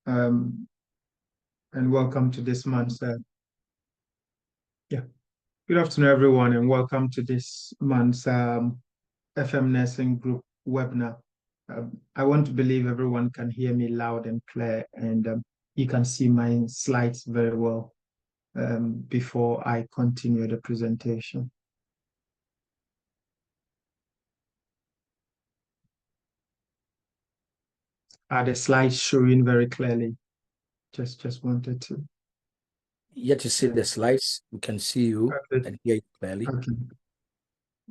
um, and welcome to this month's. Yeah, good afternoon, everyone, and welcome to this month's AFEM Nursing Group webinar. I want to believe everyone can hear me loud and clear, and you can see my slides very well before I continue the presentation. Are the slides showing very clearly? Just wanted to. Yet to see the slides, we can see you and hear you clearly.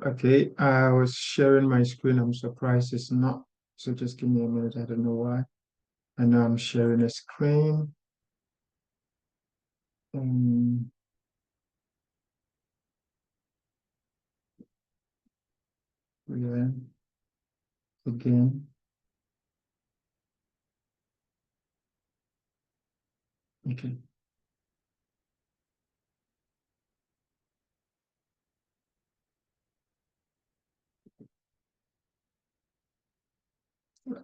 Okay, I was sharing my screen. I'm surprised it's not. So just give me a minute. I don't know why. I know I'm sharing a screen. Yeah, again. Okay.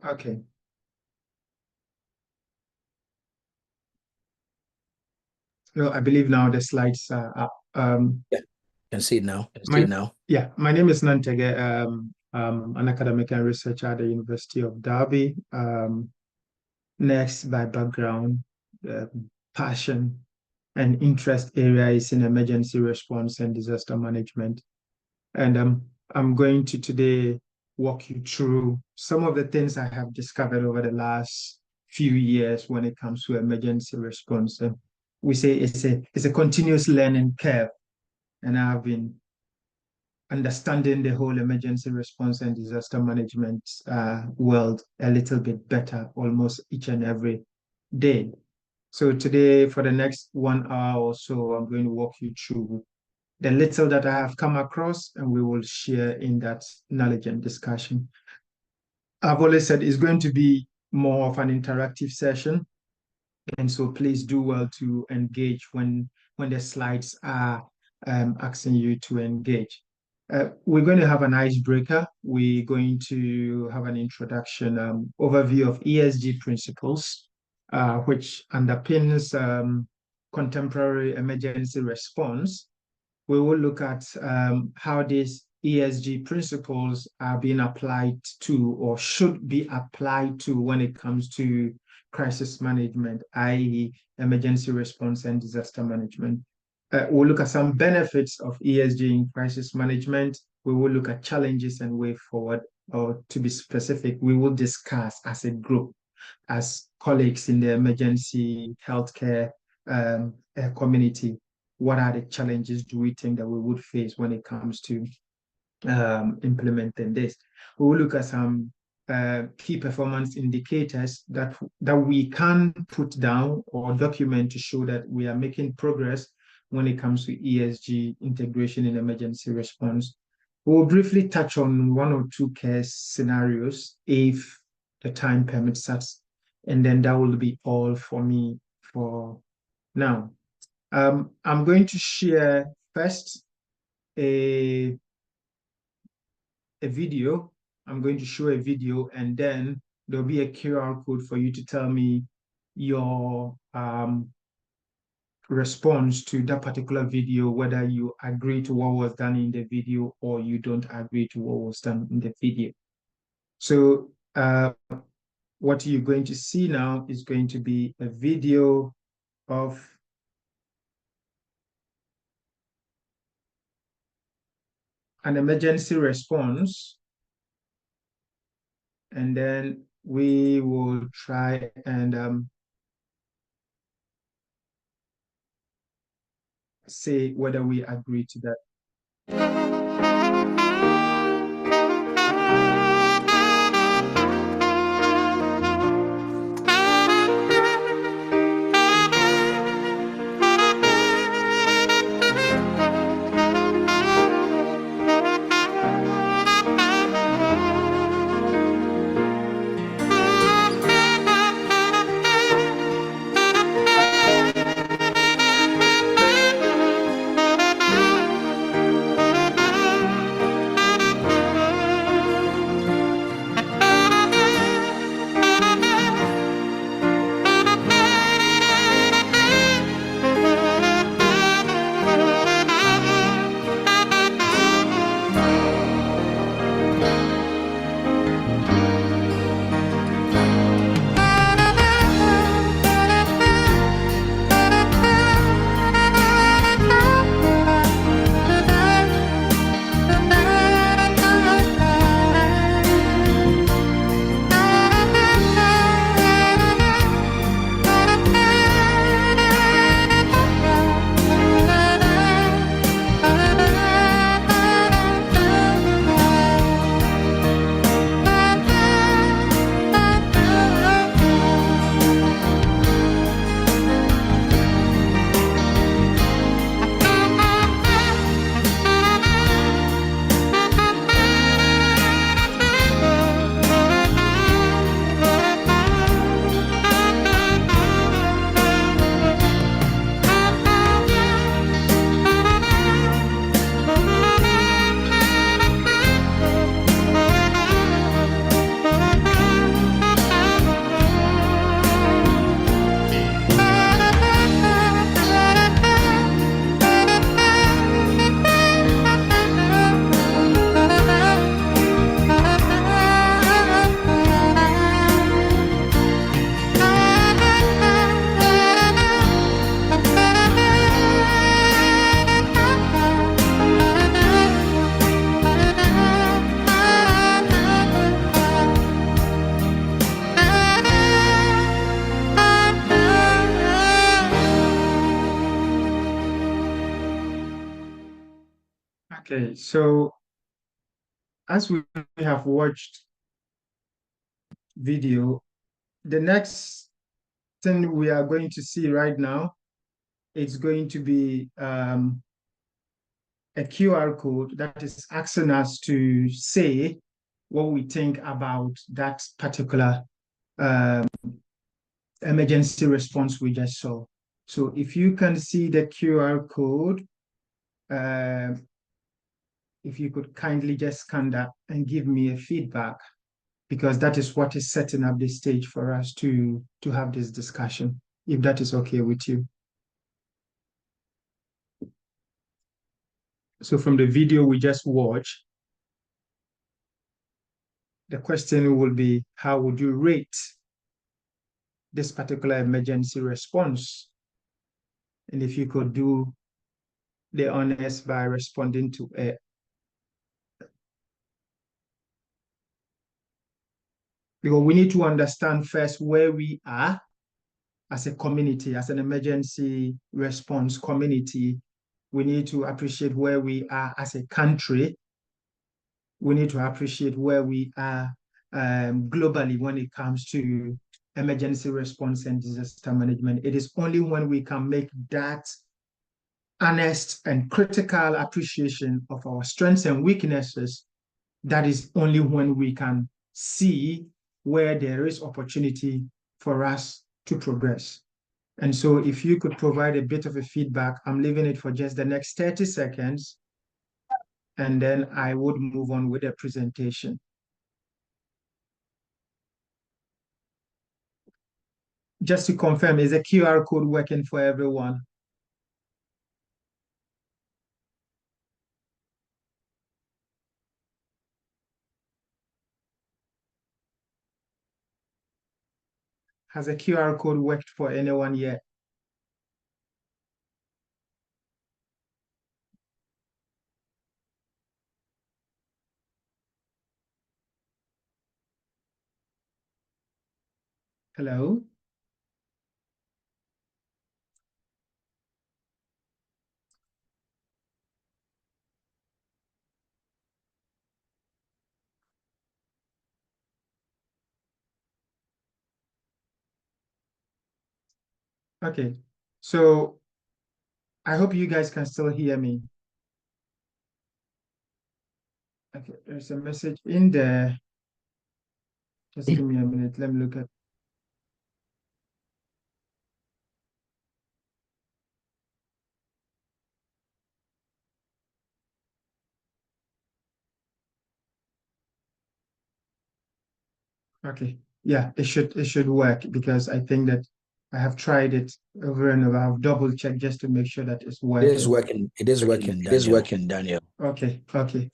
Okay. So I believe now the slides are up. Yeah, you can see it now. Yeah, my name is Nantege. An academic and researcher at the University of Derby. Next, by background, passion and interest area is in emergency response and disaster management. And I'm going to today walk you through some of the things I have discovered over the last few years when it comes to emergency response. And we say it's a continuous learning curve. And I've been understanding the whole emergency response and disaster management world a little bit better almost each and every day. So today, for the next 1 hour or so, I'm going to walk you through the little that I have come across, and we will share in that knowledge and discussion. I've always said it's going to be more of an interactive session, and so please do well to engage when the slides are asking you to engage. We're going to have an icebreaker. We're going to have an introduction overview of ESG principles, which underpins contemporary emergency response. We will look at how these ESG principles are being applied to or should be applied to when it comes to crisis management, i.e. emergency response and disaster management. We'll look at some benefits of ESG in crisis management. We will look at challenges and way forward, or to be specific, we will discuss as a group, as colleagues in the emergency healthcare community, what are the challenges do we think that we would face when it comes to implementing this. We will look at some key performance indicators that we can put down or document to show that we are making progress when it comes to ESG integration in emergency response. We'll briefly touch on one or two case scenarios if the time permits us, and then that will be all for me for now. I'm going to share first a video. I'm going to show a video, and then there'll be a QR code for you to tell me your response to that particular video, whether you agree to what was done in the video or you don't agree to what was done in the video. So what you're going to see now is going to be a video of an emergency response, and then we will try and say whether we agree to that. Okay, so as we have watched video, the next thing we are going to see right now is going to be a QR code that is asking us to say what we think about that particular um, emergency response we just saw. So if you can see the QR code, uh, if you could kindly just scan that and give me a feedback, because that is what is setting up the stage for us to have this discussion, if that is okay with you. So from the video we just watched, the question will be, how would you rate this particular emergency response? And if you could do the honors by responding to it. Because we need to understand first where we are as a community, as an emergency response community. We need to appreciate where we are as a country. We need to appreciate where we are globally when it comes to emergency response and disaster management. It is only when we can make that honest and critical appreciation of our strengths and weaknesses, that is only when we can see where there is opportunity for us to progress. And so if you could provide a bit of a feedback, I'm leaving it for just the next 30 seconds, and then I would move on with the presentation. Just to confirm, is the QR code working for everyone? Has the QR code worked for anyone yet? Hello? Okay, so I hope you guys can still hear me. Okay, there's a message in there. Just give me a minute. Let me look at. Okay, yeah, it should work, because I think that I have tried it over and over. I've double checked just to make sure that it's It is working. working. It is working, It is Daniel. working, Daniel. Okay,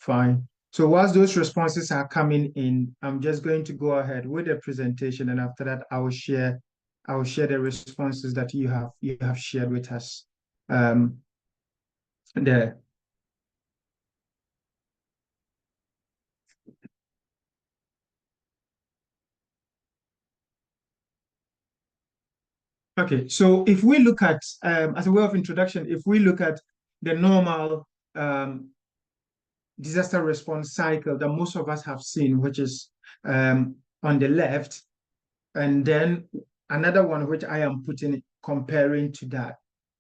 fine. So whilst those responses are coming in, I'm just going to go ahead with the presentation, and after that, I will share the responses that you have shared with us there. Okay, so if we look at, as a way of introduction, if we look at the normal disaster response cycle that most of us have seen, which is on the left, and then another one which I am putting comparing to that,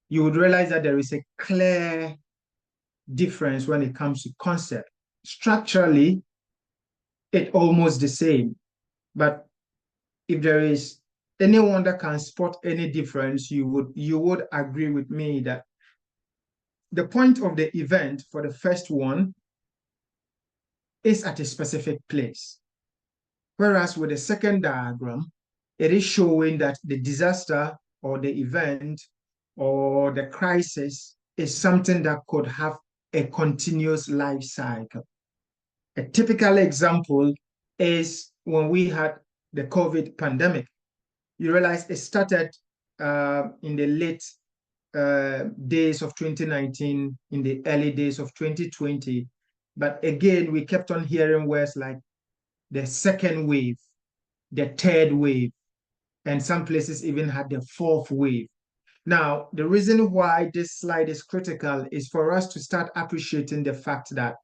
you would realize that there is a clear difference when it comes to concept. Structurally, it's almost the same, but if there is anyone that can spot any difference, you would agree with me that the point of the event for the first one is at a specific place. Whereas with the second diagram, it is showing that the disaster or the event or the crisis is something that could have a continuous life cycle. A typical example is when we had the COVID pandemic. You realize it started in the late days of 2019, in the early days of 2020. But again, we kept on hearing words like the second wave, the third wave, and some places even had the fourth wave. Now, the reason why this slide is critical is for us to start appreciating the fact that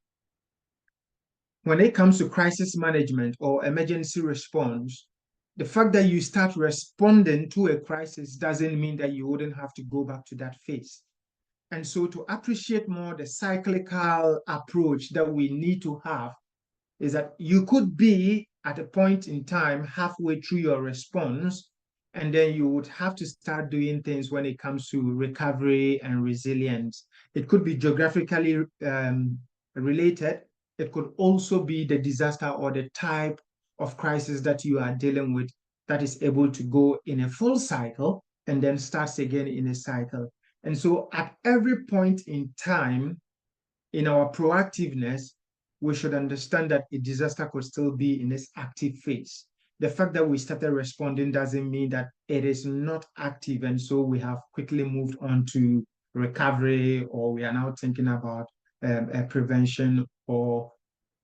when it comes to crisis management or emergency response, the fact that you start responding to a crisis doesn't mean that you wouldn't have to go back to that phase. And so to appreciate more the cyclical approach that we need to have is that you could be at a point in time halfway through your response, and then you would have to start doing things when it comes to recovery and resilience. It could be geographically related. It could also be the disaster or the type of crisis that you are dealing with that is able to go in a full cycle and then starts again in a cycle. And so at every point in time, in our proactiveness, we should understand that a disaster could still be in its active phase. The fact that we started responding doesn't mean that it is not active, and so we have quickly moved on to recovery, or we are now thinking about a prevention or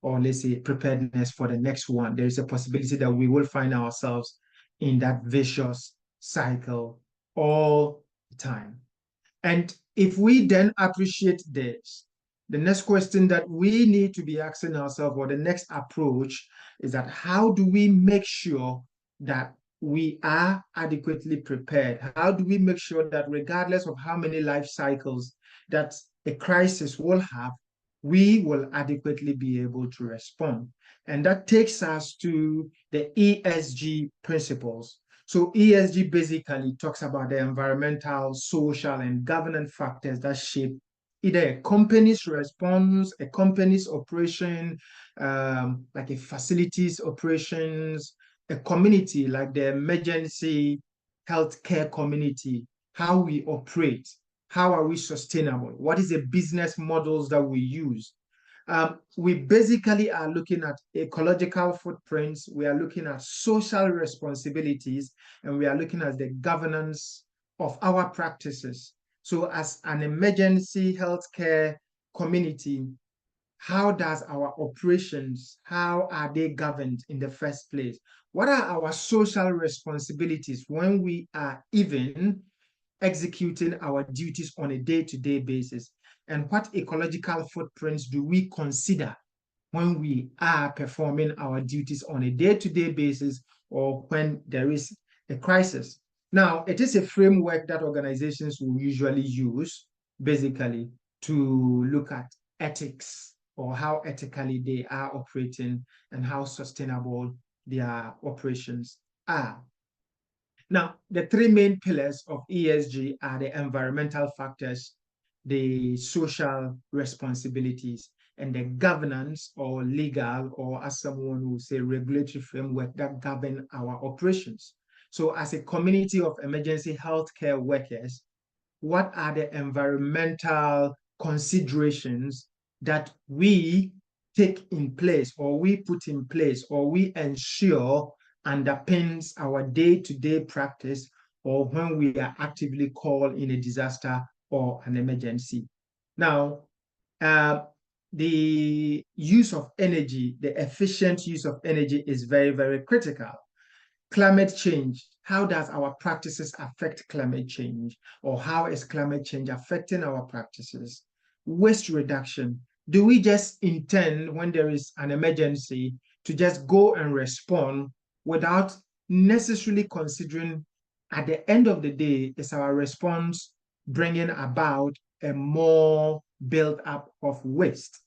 let's say preparedness for the next one. There is a possibility that we will find ourselves in that vicious cycle all the time. And if we then appreciate this, the next question that we need to be asking ourselves, or the next approach, is that how do we make sure that we are adequately prepared? How do we make sure that regardless of how many life cycles that a crisis will have, we will adequately be able to respond? And that takes us to the ESG principles. So ESG basically talks about the environmental, social, and governance factors that shape either a company's response, a company's operation, like a facilities operations, a community like the emergency healthcare community, how we operate, how are we sustainable, what is the business models that we use. We basically are looking at ecological footprints, we are looking at social responsibilities, and we are looking at the governance of our practices. So as an emergency healthcare community, how does our operations, how are they governed in the first place? What are our social responsibilities when we are even executing our duties on a day-to-day basis? And what ecological footprints do we consider when we are performing our duties on a day-to-day basis or when there is a crisis? Now, it is a framework that organizations will usually use basically to look at ethics or how ethically they are operating and how sustainable their operations are. Now, the three main pillars of ESG are the environmental factors, the social responsibilities, and the governance or legal, or as someone would say, regulatory framework that govern our operations. So as a community of emergency healthcare workers, what are the environmental considerations that we take in place or we put in place or we ensure underpins our day-to-day practice or when we are actively called in a disaster or an emergency? Now, the use of energy, the efficient use of energy is very, very critical. Climate change, how does our practices affect climate change? Or how is climate change affecting our practices? Waste reduction, do we just intend when there is an emergency to just go and respond without necessarily considering at the end of the day, is our response bringing about a more build up of waste?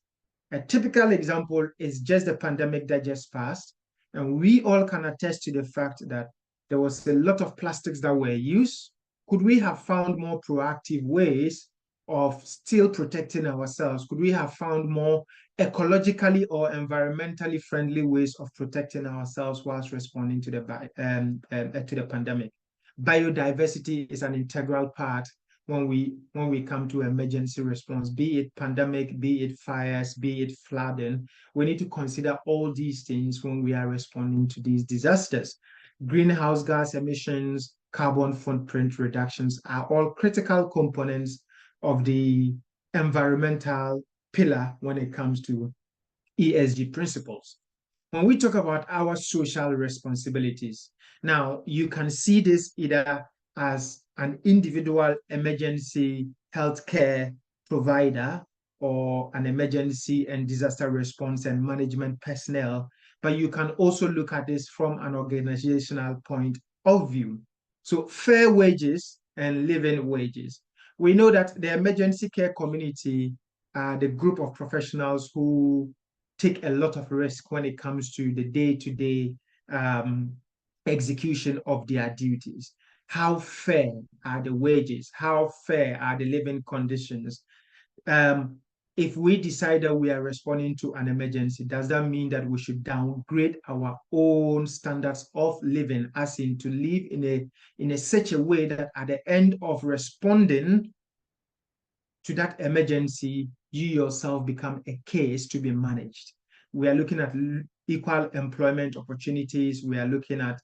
A typical example is just the pandemic that just passed. And we all can attest to the fact that there was a lot of plastics that were used. Could we have found more proactive ways of still protecting ourselves? Could we have found more ecologically or environmentally friendly ways of protecting ourselves whilst responding to the pandemic? Biodiversity is an integral part when we come to emergency response, be it pandemic, be it fires, be it flooding. We need to consider all these things when we are responding to these disasters. Greenhouse gas emissions, carbon footprint reductions are all critical components of the environmental pillar when it comes to ESG principles. When we talk about our social responsibilities, now you can see this either as an individual emergency healthcare provider or an emergency and disaster response and management personnel, but you can also look at this from an organizational point of view. So fair wages and living wages. We know that the emergency care community are the group of professionals who take a lot of risk when it comes to the day-to-day execution of their duties. How fair are the wages? How fair are the living conditions? Um, if we decide that we are responding to an emergency, does that mean that we should downgrade our own standards of living, as in to live in a such a way that at the end of responding to that emergency, you yourself become a case to be managed? We are looking at equal employment opportunities. We are looking at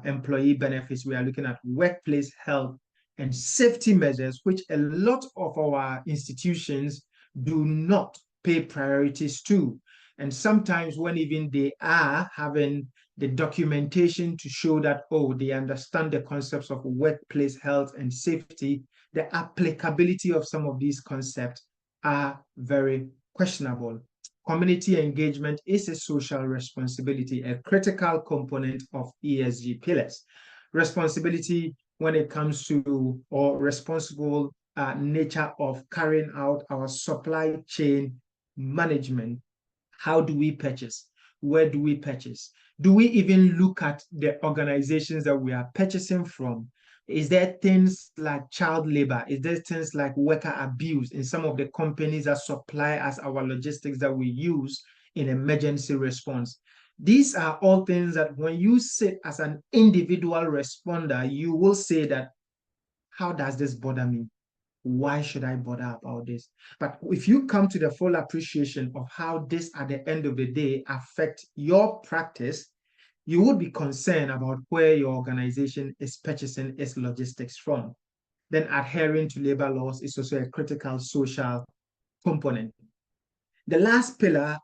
employee benefits. We are looking at workplace health and safety measures, which a lot of our institutions do not pay priorities to. And sometimes when even they are having the documentation to show that, oh, they understand the concepts of workplace health and safety, the applicability of some of these concepts are very questionable. Community engagement is a social responsibility, a critical component of ESG pillars. Responsibility when it comes to, or responsible nature of carrying out our supply chain management. How do we purchase? Where do we purchase? Do we even look at the organizations that we are purchasing from? Is there things like child labor? Is there things like worker abuse in some of the companies that supply us our logistics that we use in emergency response? These are all things that when you sit as an individual responder, you will say that, how does this bother me? Why should I bother about this? But if you come to the full appreciation of how this at the end of the day affect your practice, you would be concerned about where your organization is purchasing its logistics from. Then adhering to labor laws is also a critical social component. The last pillar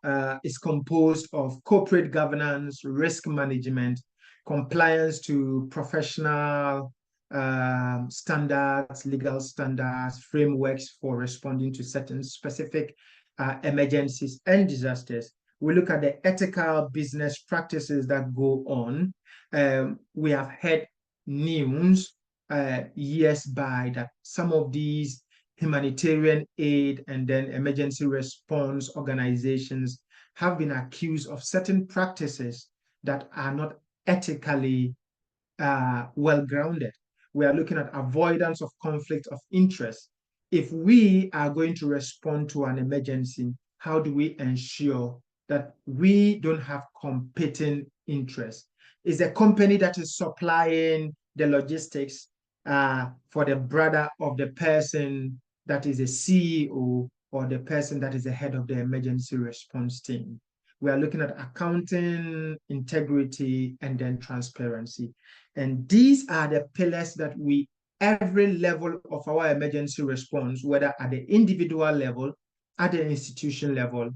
is composed of corporate governance, risk management, compliance to professional standards, legal standards, frameworks for responding to certain specific emergencies and disasters. We look at the ethical business practices that go on. We have heard news years by that some of these humanitarian aid and then emergency response organizations have been accused of certain practices that are not ethically well grounded. We are looking at avoidance of conflict of interest. If we are going to respond to an emergency, how do we ensure that we don't have competing interests? Is a company that is supplying the logistics for the brother of the person that is a CEO or the person that is the head of the emergency response team? We are looking at accounting, integrity, and then transparency. And these are the pillars that we, every level of our emergency response, whether at the individual level, at the institution level,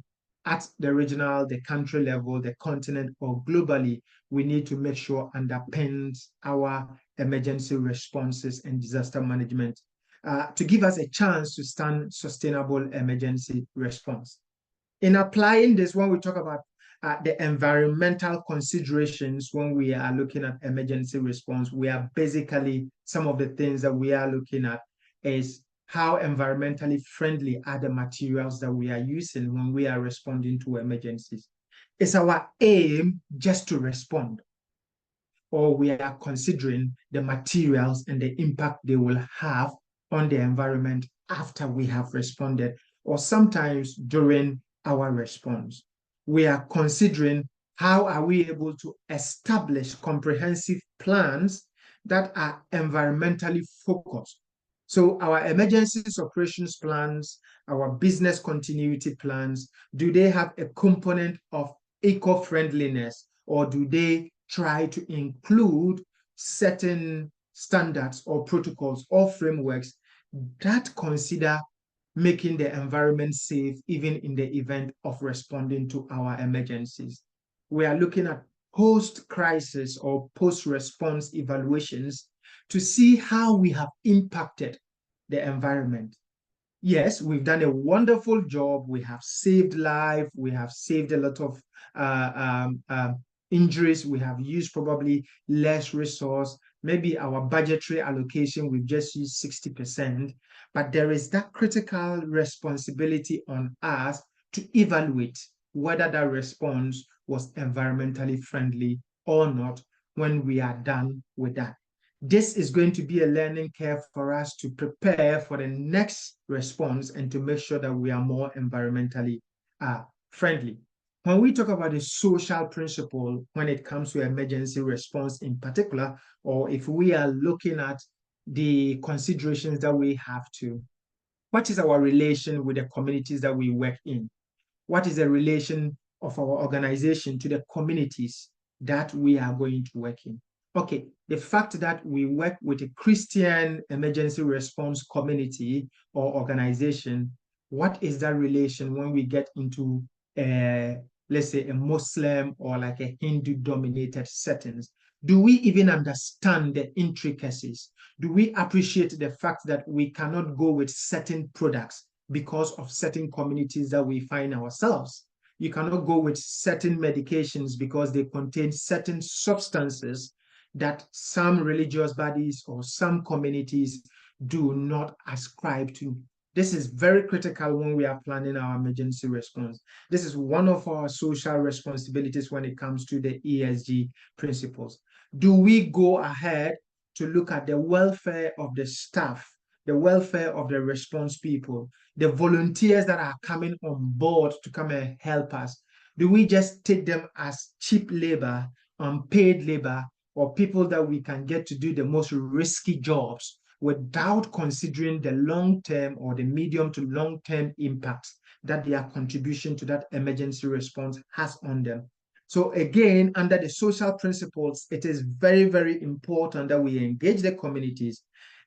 at the regional, the country level, the continent, or globally, we need to make sure underpins our emergency responses and disaster management to give us a chance to stand sustainable emergency response. In applying this, when we talk about the environmental considerations, when we are looking at emergency response, we are basically, some of the things that we are looking at is how environmentally friendly are the materials that we are using when we are responding to emergencies. Is our aim just to respond, or we are considering the materials and the impact they will have on the environment after we have responded, or sometimes during our response? We are considering how are we able to establish comprehensive plans that are environmentally focused. So our emergency operations plans, our business continuity plans, do they have a component of eco-friendliness, or do they try to include certain standards or protocols or frameworks that consider making the environment safe even in the event of responding to our emergencies? We are looking at post-crisis or post-response evaluations to see how we have impacted the environment. Yes, we've done a wonderful job. We have saved life. We have saved a lot of uh, um, um, injuries. We have used probably less resource. Maybe our budgetary allocation, we've just used 60%. But there is that critical responsibility on us to evaluate whether that response was environmentally friendly or not when we are done with that. This is going to be a learning curve for us to prepare for the next response and to make sure that we are more environmentally friendly. When we talk about the social principle, when it comes to emergency response in particular, or if we are looking at the considerations that we have to, what is our relation with the communities that we work in? What is the relation of our organization to the communities that we are going to work in? Okay, the fact that we work with a Christian emergency response community or organization, what is that relation when we get into, let's say, a Muslim or like a Hindu dominated settings? Do we even understand the intricacies? Do we appreciate the fact that we cannot go with certain products because of certain communities that we find ourselves? You cannot go with certain medications because they contain certain substances that some religious bodies or some communities do not ascribe to. This is very critical when we are planning our emergency response. This is one of our social responsibilities when it comes to the ESG principles. Do we go ahead to look at the welfare of the staff, the welfare of the response people, the volunteers that are coming on board to come and help us? Do we just take them as cheap labor, unpaid labor, or people that we can get to do the most risky jobs without considering the long-term or the medium to long-term impact that their contribution to that emergency response has on them? So again, under the social principles, it is very, very important that we engage the communities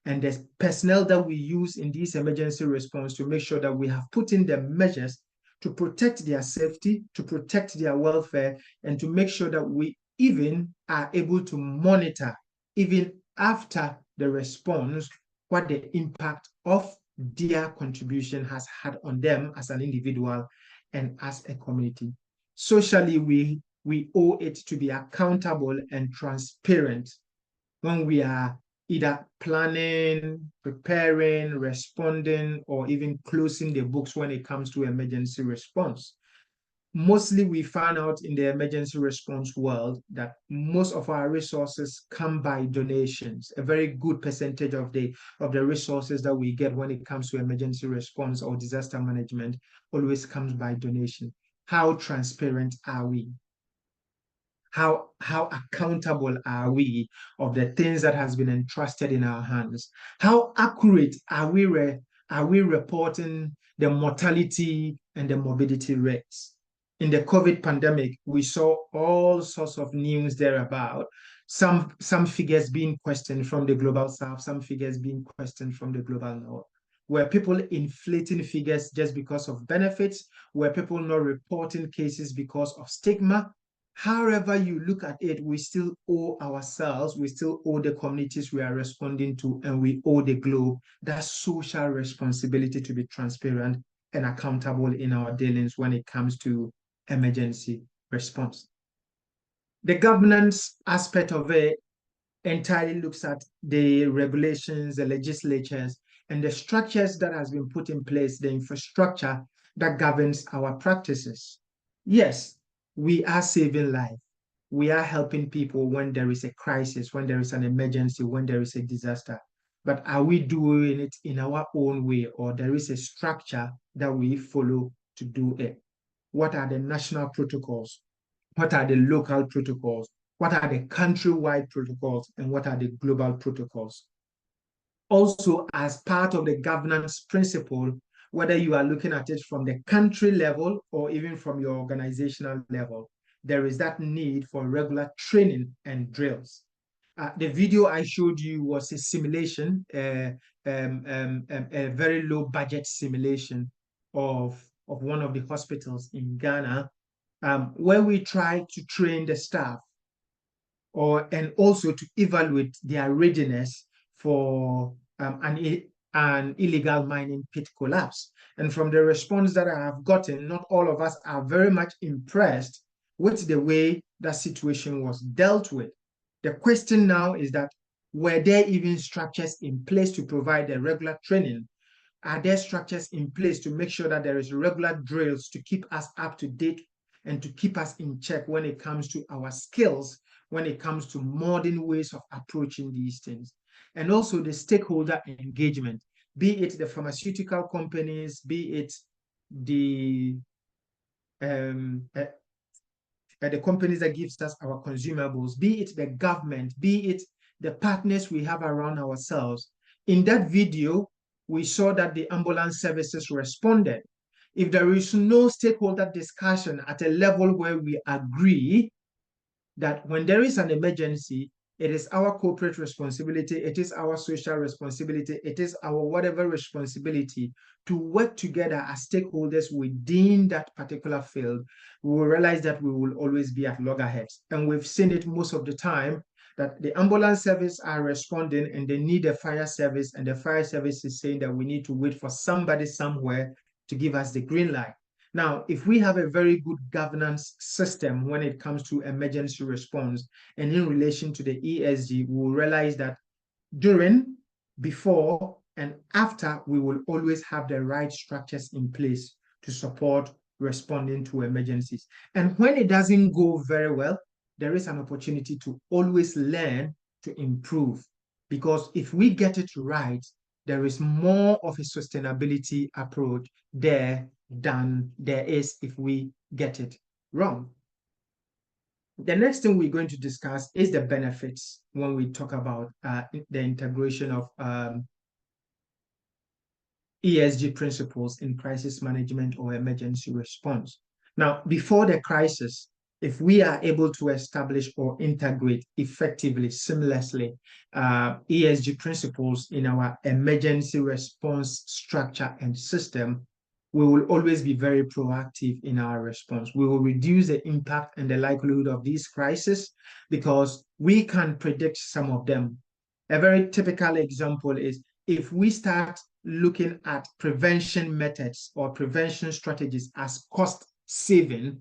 and the personnel that we use in this emergency response to make sure that we have put in the measures to protect their safety, to protect their welfare, and to make sure that we even are able to monitor, even after the response, what the impact of their contribution has had on them as an individual and as a community. Socially, we owe it to be accountable and transparent when we are either planning, preparing, responding, or even closing the books when it comes to emergency response. Mostly we find out in the emergency response world that most of our resources come by donations. A very good percentage of the resources that we get when it comes to emergency response or disaster management always comes by donation. How transparent are we? How accountable are we of the things that has been entrusted in our hands? How accurate are we reporting the mortality and the morbidity rates? In the COVID pandemic, we saw all sorts of news thereabout. Some figures being questioned from the global south, some figures being questioned from the global north. Were people inflating figures just because of benefits? Were people not reporting cases because of stigma? However you look at it, we still owe ourselves, we still owe the communities we are responding to, and we owe the globe that social responsibility to be transparent and accountable in our dealings when it comes to emergency response. The governance aspect of it entirely looks at the regulations, the legislatures, and the structures that has been put in place, the infrastructure that governs our practices. Yes, we are saving life. We are helping people when there is a crisis, when there is an emergency, when there is a disaster. But are we doing it in our own way, or there is a structure that we follow to do it? What are the national protocols? What are the local protocols? What are the country-wide protocols? And what are the global protocols? Also, as part of the governance principle, whether you are looking at it from the country level or even from your organizational level, there is that need for regular training and drills. The video I showed you was a simulation, a very low budget simulation of one of the hospitals in Ghana, where we tried to train the staff and also to evaluate their readiness for an illegal mining pit collapse. And from the response that I have gotten, not all of us are very much impressed with the way that situation was dealt with. The question now is that, were there even structures in place to provide the regular training? Are there structures in place to make sure that there is regular drills to keep us up to date and to keep us in check when it comes to our skills, when it comes to modern ways of approaching these things? And also the stakeholder engagement, be it the pharmaceutical companies, be it the the companies that gives us our consumables, be it the government, be it the partners we have around ourselves. In that video, we saw that the ambulance services responded. If there is no stakeholder discussion at a level where we agree that when there is an emergency, it is our corporate responsibility, it is our social responsibility, it is our whatever responsibility to work together as stakeholders within that particular field, we will realize that we will always be at loggerheads. And we've seen it most of the time that the ambulance service are responding and they need a fire service, and the fire service is saying that we need to wait for somebody somewhere to give us the green light. Now, if we have a very good governance system when it comes to emergency response and in relation to the ESG, we will realize that during, before, and after, we will always have the right structures in place to support responding to emergencies. And when it doesn't go very well, there is an opportunity to always learn to improve. Because if we get it right, there is more of a sustainability approach there than there is if we get it wrong. The next thing we're going to discuss is the benefits when we talk about the integration of ESG principles in crisis management or emergency response. Now, before the crisis, if we are able to establish or integrate effectively, seamlessly, ESG principles in our emergency response structure and system, we will always be very proactive in our response. We will reduce the impact and the likelihood of these crises because we can predict some of them. A very typical example is if we start looking at prevention methods or prevention strategies as cost saving,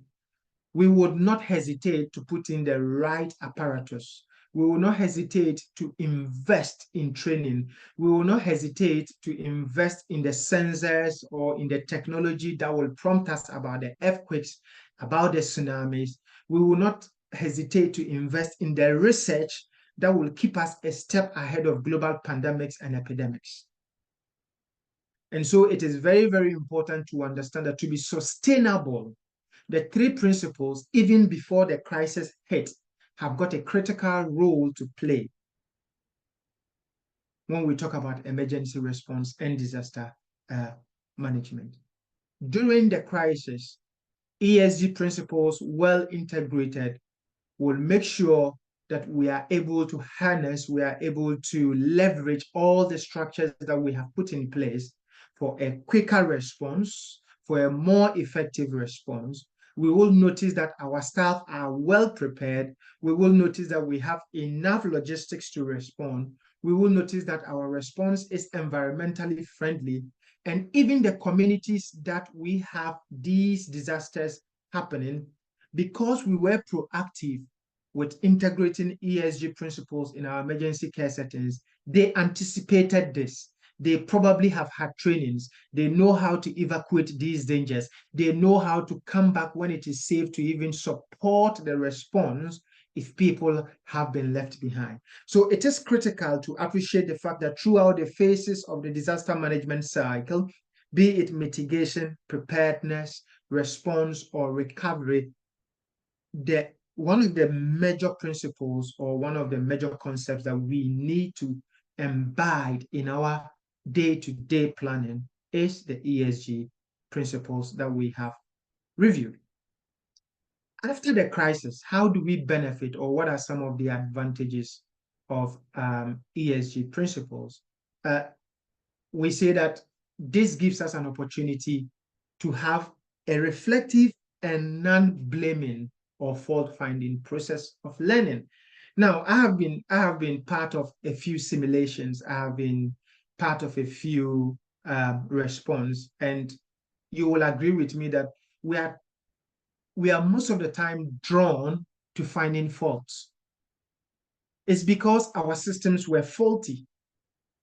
we would not hesitate to put in the right apparatus. We will not hesitate to invest in training. We will not hesitate to invest in the sensors or in the technology that will prompt us about the earthquakes, about the tsunamis. We will not hesitate to invest in the research that will keep us a step ahead of global pandemics and epidemics. And so it is very, very important to understand that to be sustainable, the three principles, even before the crisis hit, have got a critical role to play when we talk about emergency response and disaster management. During the crisis, ESG principles, well integrated, will make sure that we are able to harness, we are able to leverage all the structures that we have put in place for a quicker response, for a more effective response. We will notice that our staff are well prepared. We will notice that we have enough logistics to respond. We will notice that our response is environmentally friendly. And even the communities that we have these disasters happening, because we were proactive with integrating ESG principles in our emergency care settings, they anticipated this. They probably have had trainings. They know how to evacuate these dangers. They know how to come back when it is safe to even support the response if people have been left behind. So it is critical to appreciate the fact that throughout the phases of the disaster management cycle, be it mitigation, preparedness, response, or recovery, one of the major principles or one of the major concepts that we need to embed in our day-to-day planning is the ESG principles that we have reviewed. After the crisis, how do we benefit, or what are some of the advantages of ESG principles? We say that this gives us an opportunity to have a reflective and non-blaming or fault-finding process of learning. Now, I have been part of a few simulations. I have been part of a few response, and you will agree with me that we are we are most of the time drawn to finding faults. It's because our systems were faulty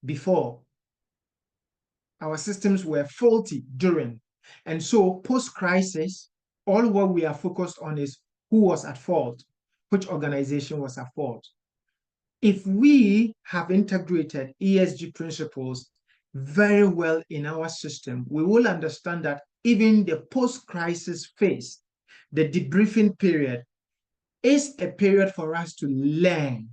before. Our systems were faulty during. And so post-crisis, all what we are focused on is who was at fault, which organization was at fault. If we have integrated ESG principles very well in our system, we will understand that even the post-crisis phase, the debriefing period, is a period for us to learn.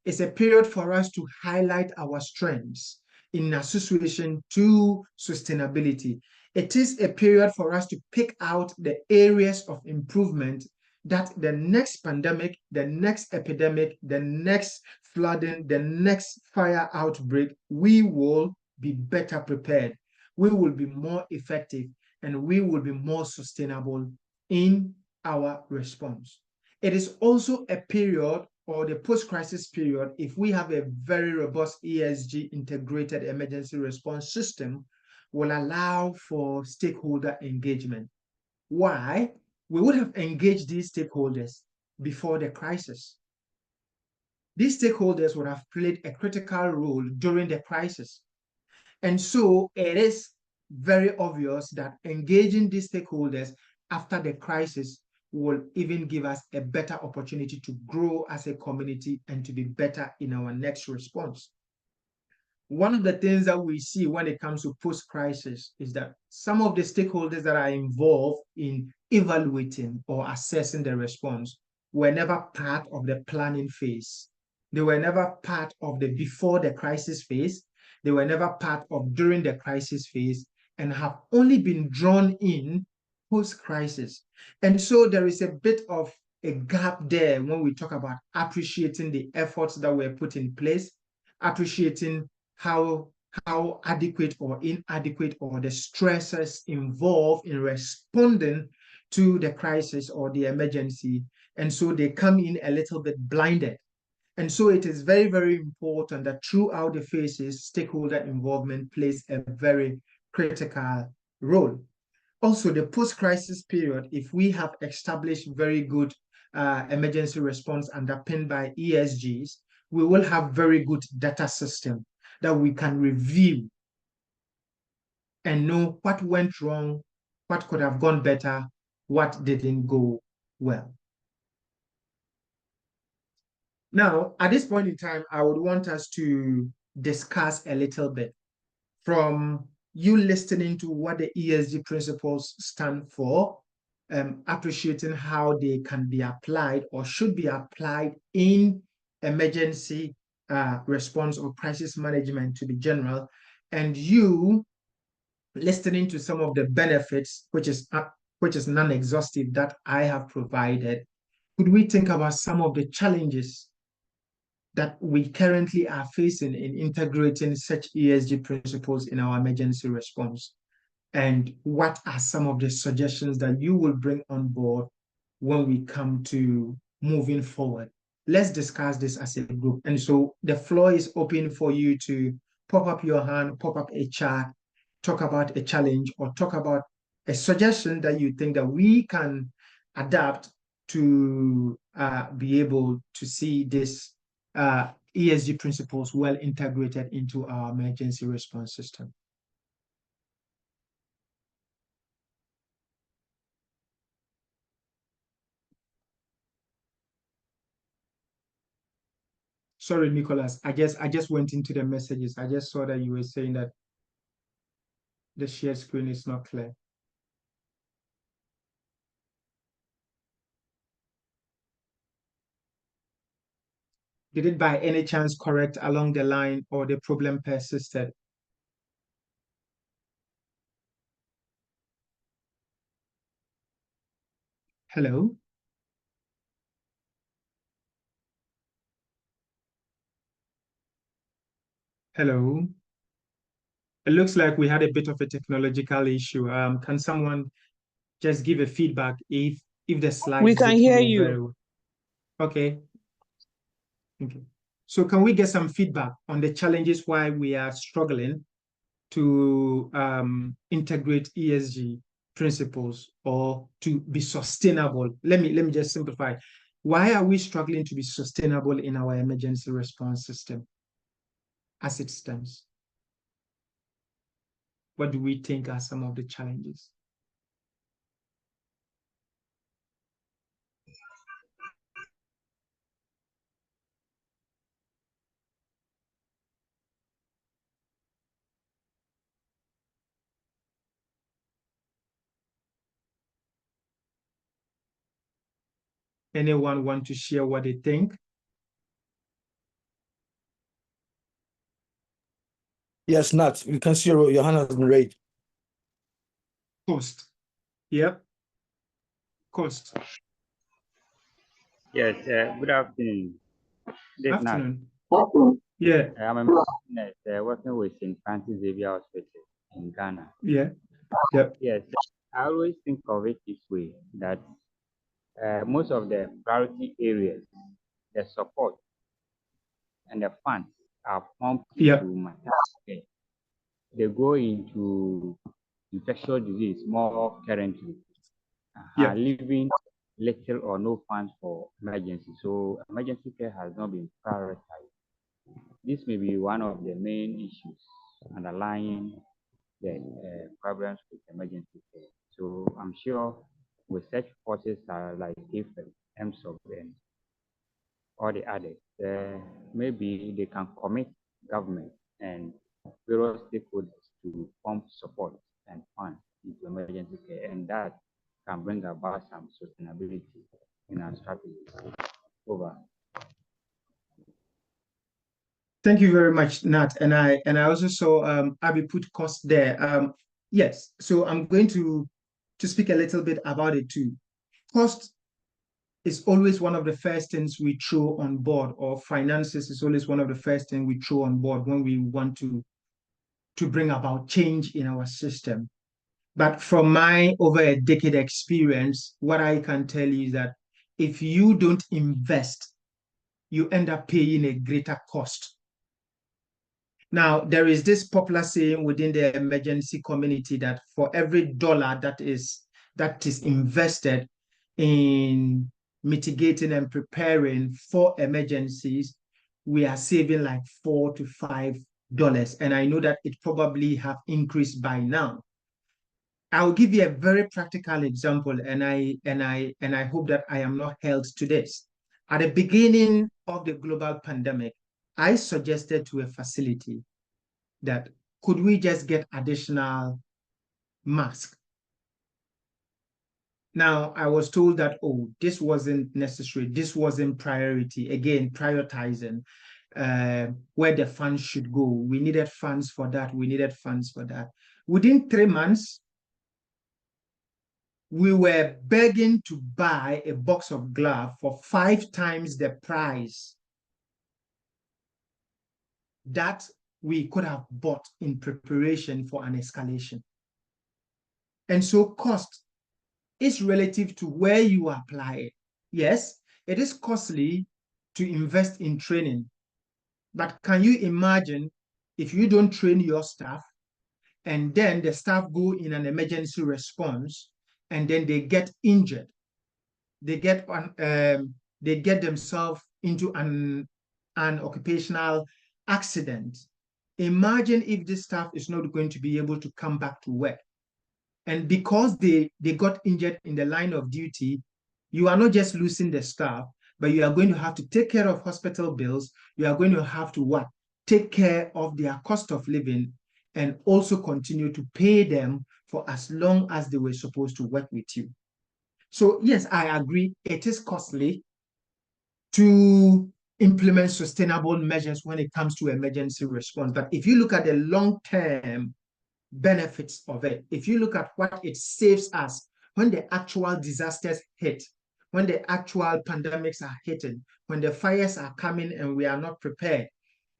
It's a period for us to highlight our strengths in association to sustainability. It is a period for us to pick out the areas of improvement that the next pandemic, the next epidemic, the next flooding, the next fire outbreak, we will be better prepared. We will be more effective and we will be more sustainable in our response. It is also a period, or the post-crisis period, if we have a very robust ESG integrated emergency response system, will allow for stakeholder engagement. Why? We would have engaged these stakeholders before the crisis. These stakeholders would have played a critical role during the crisis. And so it is very obvious that engaging these stakeholders after the crisis will even give us a better opportunity to grow as a community and to be better in our next response. One of the things that we see when it comes to post-crisis is that some of the stakeholders that are involved in evaluating or assessing the response were never part of the planning phase. They were never part of the before the crisis phase. They were never part of during the crisis phase and have only been drawn in post-crisis. And so there is a bit of a gap there when we talk about appreciating the efforts that were put in place, appreciating how adequate or inadequate or the stresses involved in responding to the crisis or the emergency. And so they come in a little bit blinded. And so it is very, very important that throughout the phases, stakeholder involvement plays a very critical role. Also, the post-crisis period, if we have established very good emergency response underpinned by ESGs, we will have very good data system that we can review and know what went wrong, what could have gone better, what didn't go well. Now, at this point in time, I would want us to discuss a little bit from you listening to what the ESG principles stand for, appreciating how they can be applied or should be applied in emergency response or crisis management to be general, and you listening to some of the benefits, which is non-exhaustive, that I have provided. Could we think about some of the challenges that we currently are facing in integrating such ESG principles in our emergency response? And what are some of the suggestions that you will bring on board when we come to moving forward? Let's discuss this as a group. And so the floor is open for you to pop up your hand, pop up a chat, talk about a challenge, or talk about a suggestion that you think that we can adapt to be able to see this ESG principles well integrated into our emergency response system. Sorry, Nicholas, I just went into the messages. I just saw that you were saying that the share screen is not clear. Did it by any chance correct along the line or the problem persisted? Hello? Hello? It looks like we had a bit of a technological issue. Can someone just give a feedback if the slide We can didn't hear go you. very well? Okay. Okay. So can we get some feedback on the challenges why we are struggling to integrate ESG principles or to be sustainable? Let me just simplify. Why are we struggling to be sustainable in our emergency response system as it stands? What do we think are some of the challenges? Anyone want to share what they think? Yes, Nat, you can see your hand has been raised. Cost. Yep. Cost. Yes, good afternoon. This Afternoon. Yeah. I'm a business working with St. Francis Xavier Hospital in Ghana. Yeah. Yep. Yes, I always think of it this way that most of the priority areas, the support and the funds are pumped Yep. into maternal care. They go into infectious disease more currently, Yep. leaving little or no funds for emergency. So emergency care has not been prioritized. This may be one of the main issues underlying the problems with emergency care. So I'm sure with such forces like AFEM, MSOP, and all the others, maybe they can commit government and various stakeholders to pump support and funds into emergency care, and that can bring about some sustainability in our strategy. Over. Thank you very much, Nat. And I also saw Abby put cost there. Yes, so I'm going to speak a little bit about it too. Cost is always one of the first things we throw on board, or finances is always one of the first things we throw on board when we want to bring about change in our system. But from my over a decade experience, what I can tell you is that if you don't invest, you end up paying a greater cost. Now, there is this popular saying within the emergency community that for every dollar that is invested in mitigating and preparing for emergencies, we are saving like $4 to $5. And I know that it probably have increased by now. I'll give you a very practical example, and I hope that I am not held to this. At the beginning of the global pandemic, I suggested to a facility that could we just get additional masks? Now, I was told that, oh, this wasn't necessary. This wasn't priority. Again, prioritizing where the funds should go. We needed funds for that. We needed funds for that. Within 3 months, we were begging to buy a box of gloves for 5 times the price that we could have bought in preparation for an escalation. And so cost is relative to where you apply it. Yes, it is costly to invest in training, but can you imagine if you don't train your staff and then the staff go in an emergency response and then they get injured, they get themselves into an occupational accident. Imagine if this staff is not going to be able to come back to work. And because they got injured in the line of duty, you are not just losing the staff, but you are going to have to take care of hospital bills. You are going to have to what? Take care of their cost of living and also continue to pay them for as long as they were supposed to work with you. So yes, I agree. It is costly to implement sustainable measures when it comes to emergency response. But if you look at the long-term benefits of it, if you look at what it saves us when the actual disasters hit, when the actual pandemics are hitting, when the fires are coming and we are not prepared,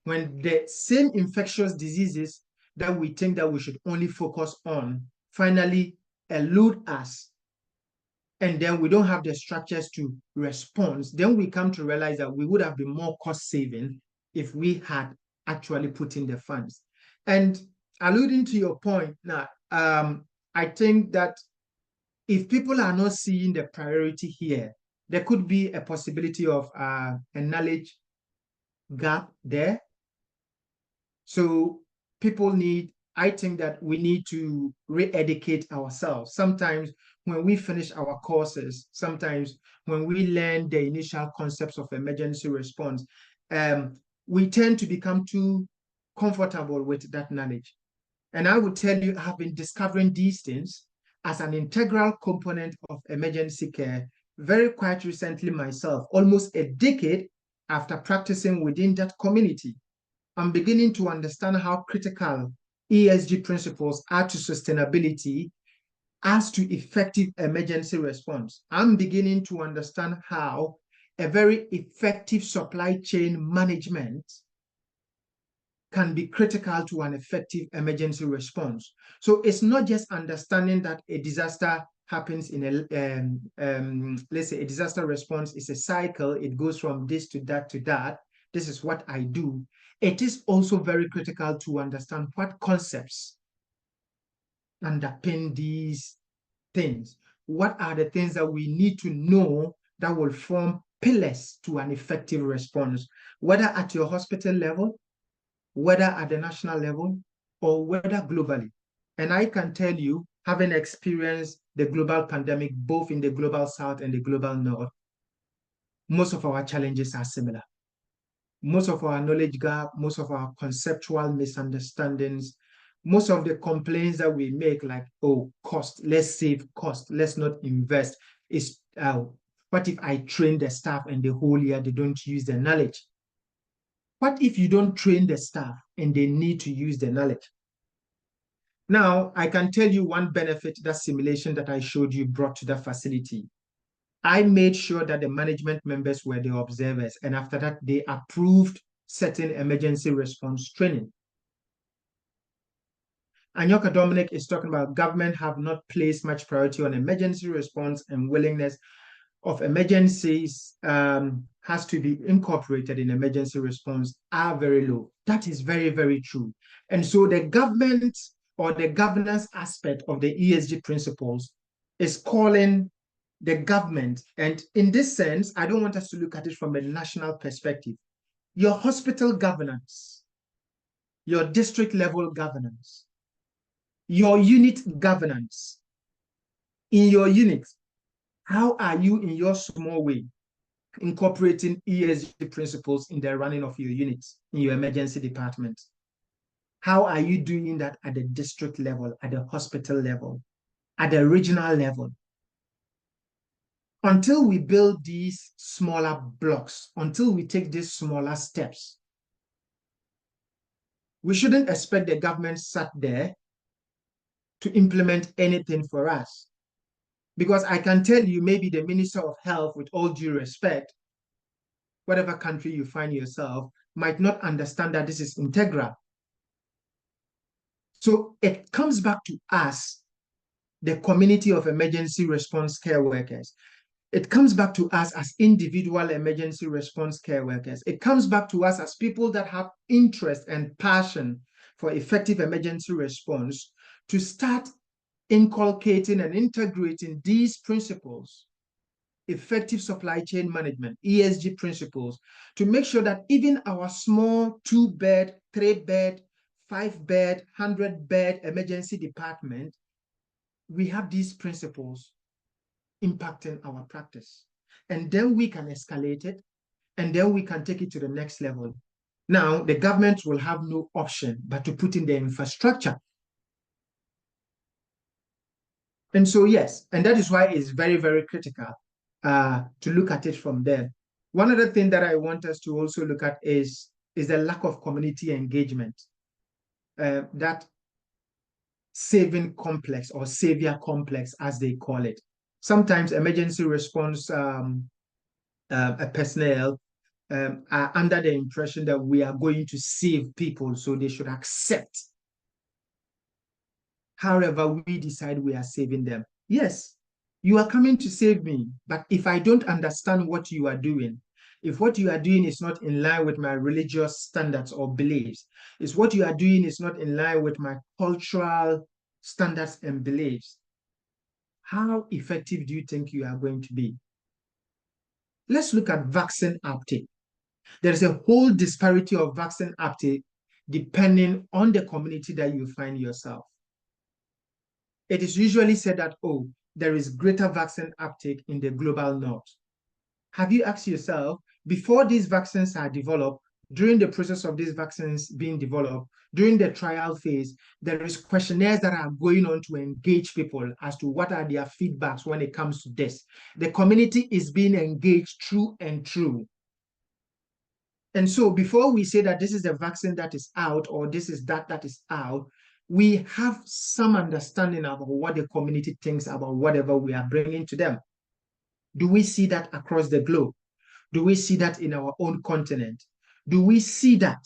when the same infectious diseases that we think that we should only focus on finally elude us and then we don't have the structures to respond, then we come to realize that we would have been more cost saving if we had actually put in the funds. And alluding to your point now, I think that if people are not seeing the priority here, there could be a possibility of a knowledge gap there. So I think that we need to re-educate ourselves. Sometimes when we finish our courses, sometimes when we learn the initial concepts of emergency response, we tend to become too comfortable with that knowledge. And I would tell you, I have been discovering these things as an integral component of emergency care very quite recently myself, almost a decade after practicing within that community. I'm beginning to understand how critical ESG principles are to sustainability as to effective emergency response. I'm beginning to understand how a very effective supply chain management can be critical to an effective emergency response. So it's not just understanding that a disaster happens in let's say a disaster response is a cycle. It goes from this to that to that. This is what I do. It is also very critical to understand what concepts underpin these things. What are the things that we need to know that will form pillars to an effective response, whether at your hospital level, whether at the national level, or whether globally. And I can tell you, having experienced the global pandemic, both in the global south and the global north, most of our challenges are similar. Most of our knowledge gap, most of our conceptual misunderstandings, most of the complaints that we make, like, oh, cost, let's save cost, let's not invest, is what if I train the staff and the whole year they don't use the knowledge? What if you don't train the staff and they need to use the knowledge? Now, I can tell you one benefit that simulation that I showed you brought to the facility. I made sure that the management members were the observers, and after that, they approved certain emergency response training. Anyoka Dominic is talking about government have not placed much priority on emergency response, and willingness of emergencies has to be incorporated in emergency response are very low. That is very, very true. And so the government or the governance aspect of the ESG principles is calling the government. And in this sense, I don't want us to look at it from a national perspective. Your hospital governance, your district level governance, your unit governance, in your unit, how are you in your small way incorporating ESG principles in the running of your units, in your emergency department? How are you doing that at the district level, at the hospital level, at the regional level? Until we build these smaller blocks, until we take these smaller steps, we shouldn't expect the government sat there to implement anything for us. Because I can tell you, maybe the Minister of Health, with all due respect, whatever country you find yourself, might not understand that this is integral. So it comes back to us, the community of emergency response care workers. It comes back to us as individual emergency response care workers. It comes back to us as people that have interest and passion for effective emergency response to start inculcating and integrating these principles, effective supply chain management, ESG principles, to make sure that even our small 2-bed, 3-bed, 5-bed, 100-bed emergency department, we have these principles impacting our practice. And then we can escalate it, and then we can take it to the next level. Now, the government will have no option but to put in the infrastructure. And so, yes, and that is why it's very, very critical to look at it from there. One other thing that I want us to also look at is the lack of community engagement. That saving complex or savior complex, as they call it. Sometimes emergency response personnel are under the impression that we are going to save people, so they should accept however we decide we are saving them. Yes, You are coming to save me, but if I don't understand what you are doing, if what you are doing is not in line with my religious standards or beliefs, if what you are doing is not in line with my cultural standards and beliefs, how effective do you think you are going to be? Let's look at vaccine uptake. There is a whole disparity of vaccine uptake depending on the community that you find yourself. It is usually said that, oh, there is greater vaccine uptake in the global north. Have you asked yourself, before these vaccines are developed, during the process of these vaccines being developed, during the trial phase, there is questionnaires that are going on to engage people as to what are their feedbacks when it comes to this. The community is being engaged through and through. And so before we say that this is the vaccine that is out or this is that is out, we have some understanding about what the community thinks about whatever we are bringing to them. Do we see that across the globe? Do we see that in our own continent? Do we see that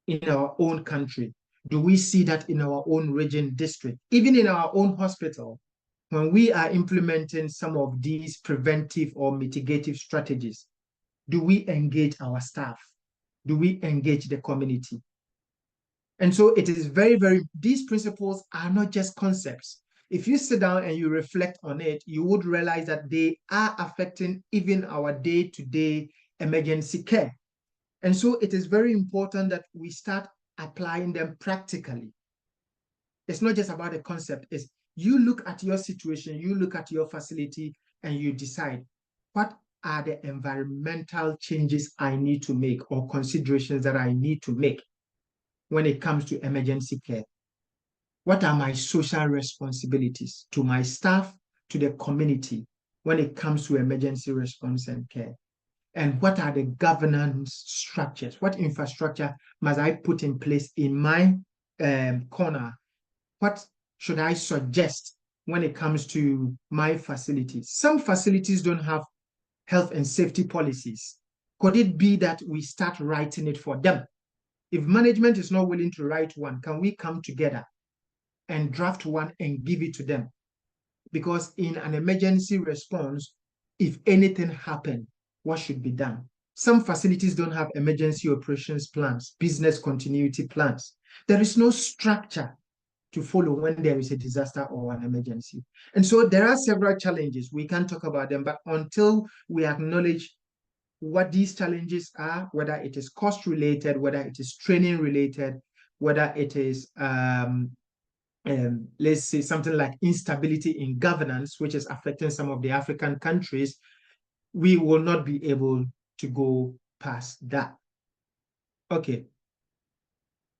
in our own country? Do we see that in our own region, district, even in our own hospital? When we are implementing some of these preventive or mitigative strategies, do we engage our staff? Do we engage the community? And so it is these principles are not just concepts. If you sit down and you reflect on it, you would realize that they are affecting even our day-to-day emergency care. And so it is very important that we start applying them practically. It's not just about the concept. It's you look at your situation, you look at your facility, and you decide what are the environmental changes I need to make or considerations that I need to make when it comes to emergency care. What are my social responsibilities to my staff, to the community when it comes to emergency response and care? And what are the governance structures? What infrastructure must I put in place in my corner? What should I suggest when it comes to my facilities? Some facilities don't have health and safety policies. Could it be that we start writing it for them? If management is not willing to write one, can we come together and draft one and give it to them? Because in an emergency response, if anything happened, what should be done? Some facilities don't have emergency operations plans, business continuity plans. There is no structure to follow when there is a disaster or an emergency. And so there are several challenges. We can talk about them, but until we acknowledge what these challenges are, whether it is cost related, whether it is training related, whether it is let's say something like instability in governance, which is affecting some of the African countries, we will not be able to go past that. Okay.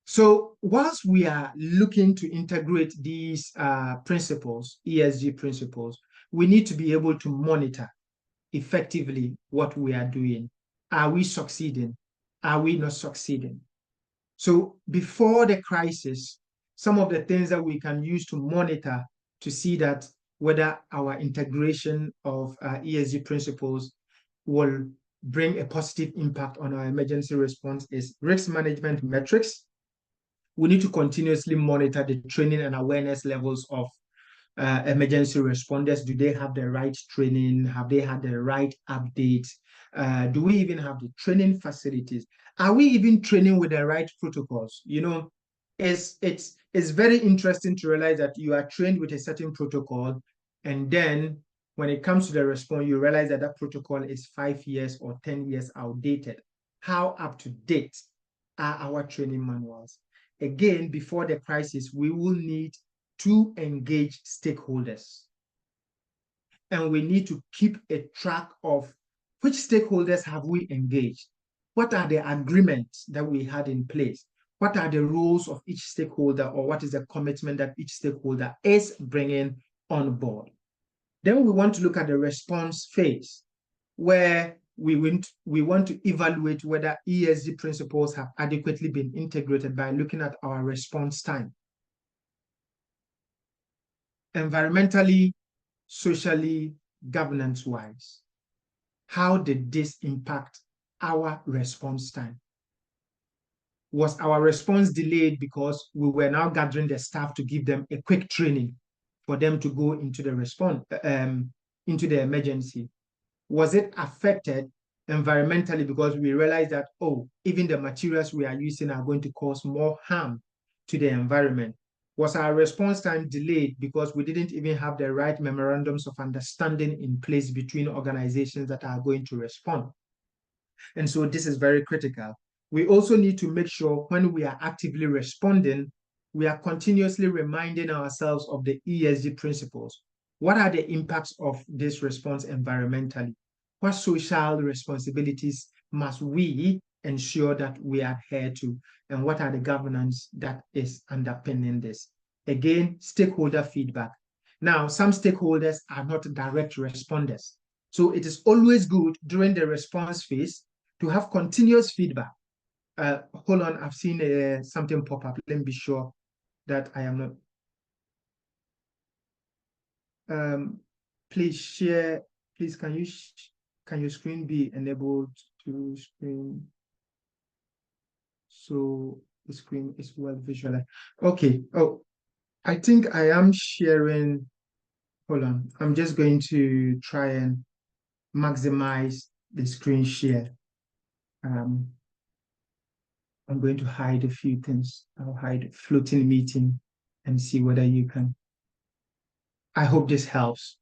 So whilst we are looking to integrate these principles, ESG principles, we need to be able to monitor effectively what we are doing. Are we succeeding? Are we not succeeding? So before the crisis, some of the things that we can use to monitor to see that whether our integration of ESG principles will bring a positive impact on our emergency response is risk management metrics. We need to continuously monitor the training and awareness levels of emergency responders. Do they have the right training? Have they had the right updates? Do we even have the training facilities? Are we even training with the right protocols? You know, it's very interesting to realize that you are trained with a certain protocol, and then when it comes to the response, you realize that that protocol is 5 years or 10 years outdated. How up to date are our training manuals? Again, before the crisis, we will need to engage stakeholders. And we need to keep a track of which stakeholders have we engaged? What are the agreements that we had in place? What are the roles of each stakeholder, or what is the commitment that each stakeholder is bringing on board? Then we want to look at the response phase, where we want to evaluate whether ESG principles have adequately been integrated by looking at our response time. Environmentally, socially, governance-wise, how did this impact our response time? Was our response delayed because we were now gathering the staff to give them a quick training for them to go into the response, into the emergency? Was it affected environmentally because we realized that, oh, even the materials we are using are going to cause more harm to the environment? Was our response time delayed because we didn't even have the right memorandums of understanding in place between organizations that are going to respond? And so this is very critical. We also need to make sure when we are actively responding, we are continuously reminding ourselves of the ESG principles. What are the impacts of this response environmentally? What social responsibilities must we ensure that we adhere to? And what are the governance that is underpinning this? Again, stakeholder feedback. Now, some stakeholders are not direct responders. So it is always good during the response phase to have continuous feedback. Hold on, I've seen something pop up. Let me be sure that I am not. Please share. Please, can your screen be enabled to screen so the screen is well visualized? Okay. Oh, I think I am sharing. Hold on. I'm just going to try and maximize the screen share. I'm going to hide a few things. I'll hide floating meeting and see whether you can. I hope this helps.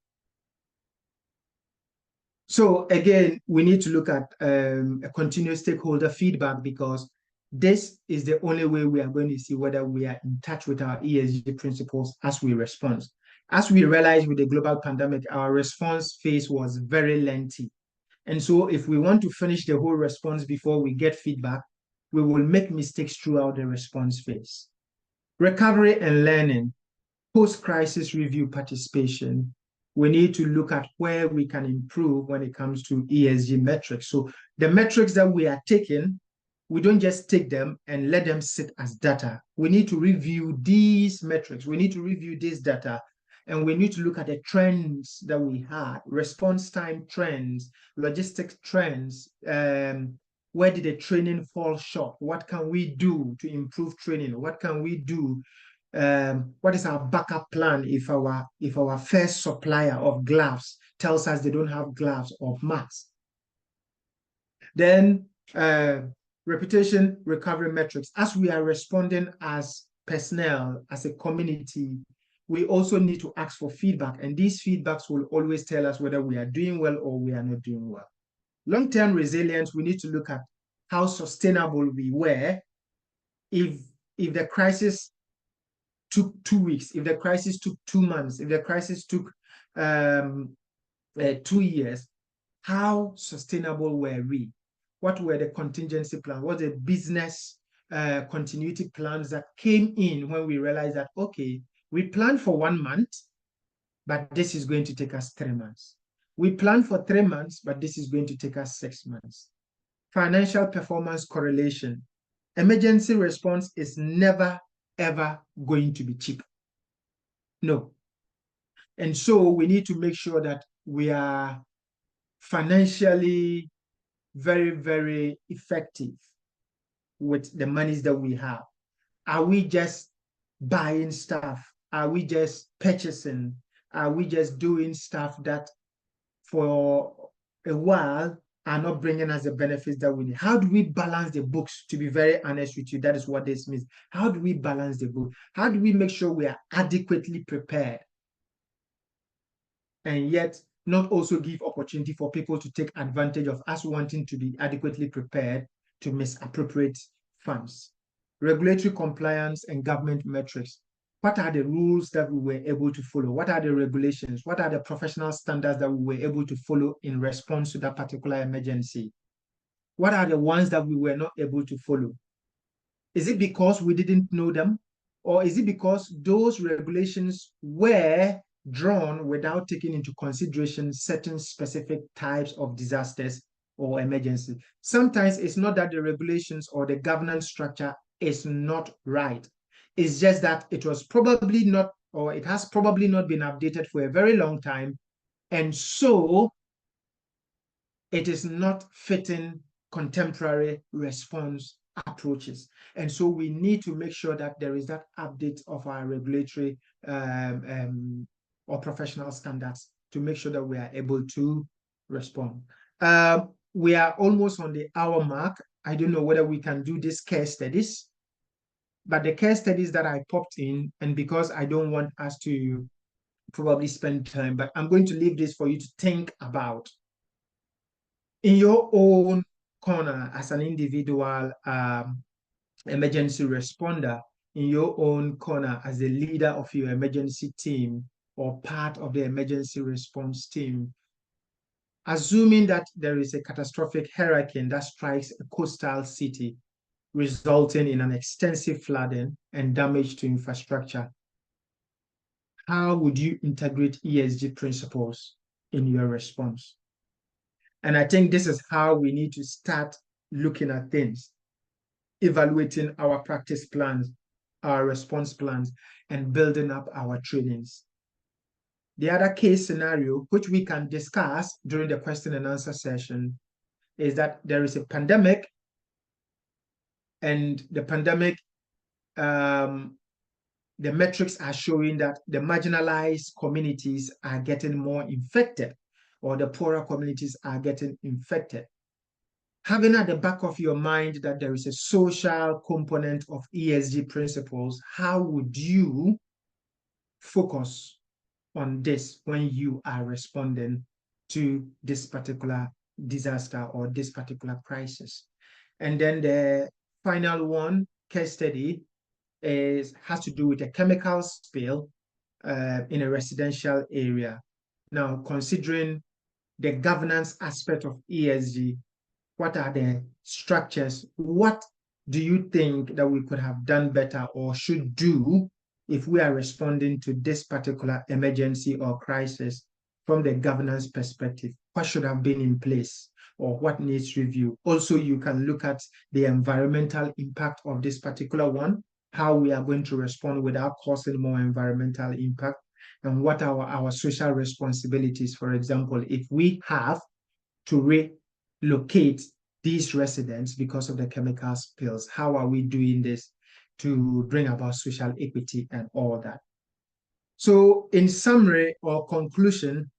So again, we need to look at a continuous stakeholder feedback because this is the only way we are going to see whether we are in touch with our ESG principles as we respond. As we realized with the global pandemic, our response phase was very lengthy. And so if we want to finish the whole response before we get feedback, we will make mistakes throughout the response phase. Recovery and learning, post-crisis review participation. We need to look at where we can improve when it comes to ESG metrics. So the metrics that we are taking, we don't just take them and let them sit as data. We need to review these metrics. We need to review this data. And we need to look at the trends that we had, response time trends, logistics trends. Where did the training fall short? What can we do to improve training? What can we do? What is our backup plan if our first supplier of gloves tells us they don't have gloves or masks? Then reputation recovery metrics. As we are responding as personnel, as a community, we also need to ask for feedback, and these feedbacks will always tell us whether we are doing well or we are not doing well. Long-term resilience, we need to look at how sustainable we were if the crisis took 2 weeks, if the crisis took 2 months, if the crisis took 2 years, how sustainable were we? What were the contingency plans? What were the business continuity plans that came in when we realized that, okay, we planned for 1 month, but this is going to take us 3 months. We planned for 3 months, but this is going to take us 6 months. Financial performance correlation. Emergency response is never, ever going to be cheap. No. And so we need to make sure that we are financially very, very effective with the monies that we have. Are we just buying stuff? Are we just purchasing? Are we just doing stuff that for a while are not bringing us the benefits that we need? How do we balance the books? To be very honest with you, that is what this means. How do we balance the book? How do we make sure we are adequately prepared and yet not also give opportunity for people to take advantage of us wanting to be adequately prepared to misappropriate funds? Regulatory compliance and government metrics. What are the rules that we were able to follow? What are the regulations? What are the professional standards that we were able to follow in response to that particular emergency? What are the ones that we were not able to follow? Is it because we didn't know them? Or is it because those regulations were drawn without taking into consideration certain specific types of disasters or emergencies? Sometimes it's not that the regulations or the governance structure is not right. It's just that it was probably not, or it has probably not been updated for a very long time. And so it is not fitting contemporary response approaches. And so we need to make sure that there is that update of our regulatory or professional standards to make sure that we are able to respond. We are almost on the hour mark. I don't know whether we can do these case studies, but the case studies that I popped in, and because I don't want us to probably spend time, but I'm going to leave this for you to think about. In your own corner as an individual emergency responder, in your own corner as a leader of your emergency team or part of the emergency response team, assuming that there is a catastrophic hurricane that strikes a coastal city, resulting in an extensive flooding and damage to infrastructure, how would you integrate ESG principles in your response? And I think this is how we need to start looking at things, evaluating our practice plans, our response plans, and building up our trainings. The other case scenario, which we can discuss during the question and answer session, is that there is a pandemic, and the pandemic, the metrics are showing that the marginalized communities are getting more infected, or the poorer communities are getting infected. Having at the back of your mind that there is a social component of ESG principles, how would you focus on this when you are responding to this particular disaster or this particular crisis? And then the final one, case study, has to do with a chemical spill in a residential area. Now, considering the governance aspect of ESG, what are the structures? What do you think that we could have done better or should do if we are responding to this particular emergency or crisis from the governance perspective? What should have been in place or what needs review? Also, you can look at the environmental impact of this particular one, how we are going to respond without causing more environmental impact, and what are our social responsibilities. For example, if we have to relocate these residents because of the chemical spills, how are we doing this to bring about social equity and all that? So in summary or conclusion,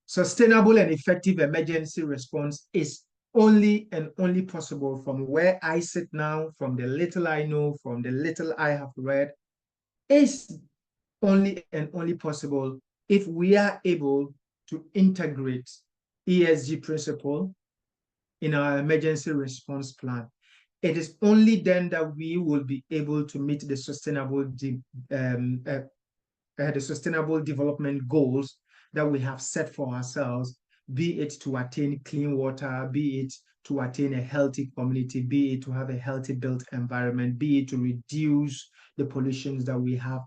sustainable and effective emergency response is only and only possible from where I sit now, from the little I know, from the little I have read, is only and only possible if we are able to integrate ESG principle in our emergency response plan. It is only then that we will be able to meet the sustainable development goals that we have set for ourselves, be it to attain clean water, be it to attain a healthy community, be it to have a healthy built environment, be it to reduce the pollutions that we have,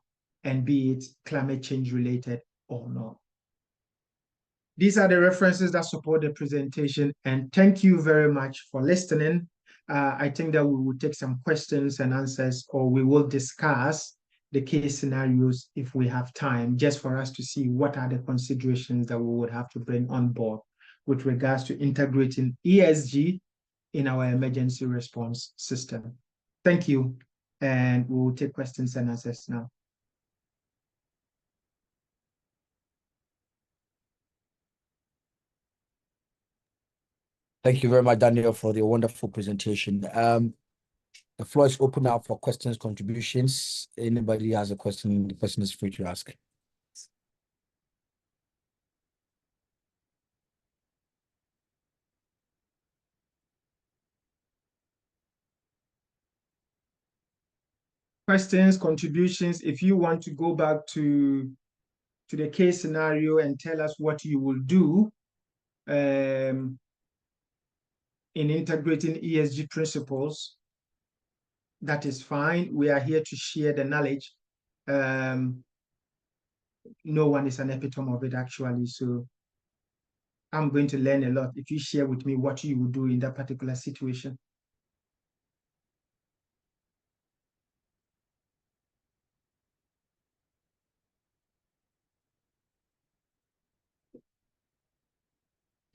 and be it climate change related or not. These are the references that support the presentation, and thank you very much for listening. I think that we will take some questions and answers, or we will discuss the case scenarios if we have time, just for us to see what are the considerations that we would have to bring on board with regards to integrating ESG in our emergency response system. Thank you, and we will take questions and answers now. Thank you very much, Daniel, for the wonderful presentation. The floor is open now for questions, contributions. Anybody has a question, the person is free to ask. Questions, contributions, if you want to go back to the case scenario and tell us what you will do in integrating ESG principles, that is fine. We are here to share the knowledge. No one is an epitome of it, actually. So I'm going to learn a lot if you share with me what you would do in that particular situation.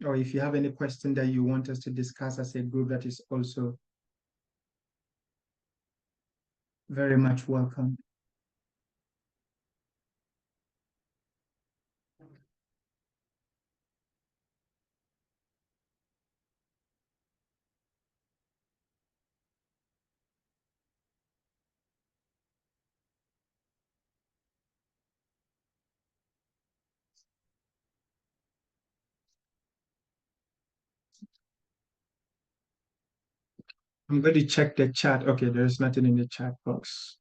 Or if you have any question that you want us to discuss as a group, that is also very much welcome. I'm going to check the chat. Okay, there's nothing in the chat box.